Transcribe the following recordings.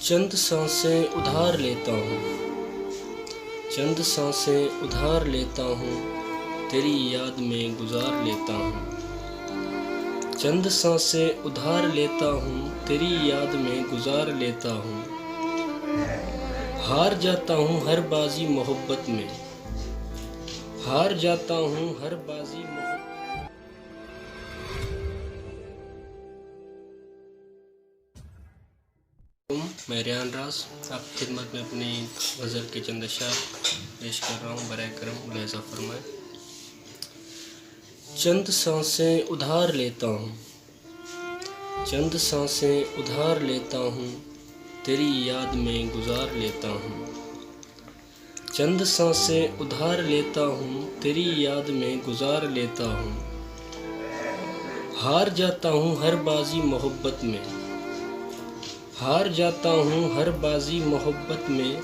چند سانسیں ادھار لیتا ہوں، چند سانسیں ادھار لیتا ہوں، تیری یاد میں گزار لیتا ہوں۔ چند سانسیں ادھار لیتا ہوں، تیری یاد میں گزار لیتا ہوں۔ ہار جاتا ہوں ہر بازی محبت میں، ہار جاتا ہوں ہر بازی محبت میں۔ میں ریان راز آپ کی خدمت میں اپنی غزل کے چند اشعار پیش کر رہا ہوں، برائے کرم ملاحظہ فرمائیں۔ چند سانسیں ادھار لیتا ہوں، چند سانسیں ادھار لیتا ہوں، تیری یاد میں گزار لیتا ہوں۔ چند سانسیں ادھار لیتا ہوں، تیری یاد میں گزار لیتا ہوں۔ ہار جاتا ہوں ہر بازی محبت میں، ہار جاتا ہوں ہر بازی محبت میں،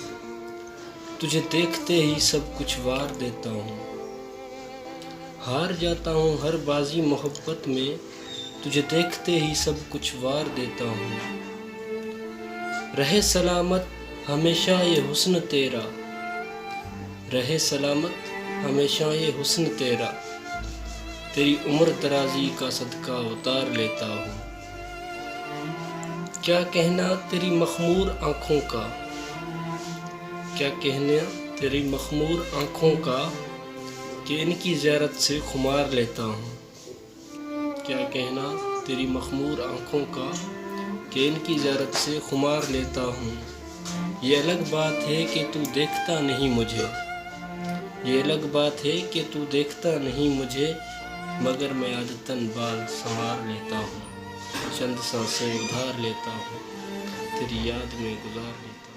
تجھے دیکھتے ہی سب کچھ وار دیتا ہوں۔ ہار جاتا ہوں ہر بازی محبت میں، تجھے دیکھتے ہی سب کچھ وار دیتا ہوں۔ رہے سلامت ہمیشہ یہ حسن تیرا، رہے سلامت ہمیشہ یہ حسن تیرا، تیری عمر درازی کا صدقہ اتار لیتا ہوں۔ کیا کہنا تیری مخمور آنکھوں کا، کیا کہنا تیری مخمور آنکھوں کا، کہ ان کی زیارت سے خمار لیتا ہوں۔ کیا کہنا تیری مخمور آنکھوں کا، کہ ان کی زیارت سے خمار لیتا ہوں۔ یہ الگ بات ہے کہ تو دیکھتا نہیں مجھے، یہ الگ بات ہے کہ تو دیکھتا نہیں مجھے، مگر میں عادتاً بال سنوار لیتا ہوں۔ چند سانسیں ادھار لیتا ہوں، تیری یاد میں گزار لیتا ہوں۔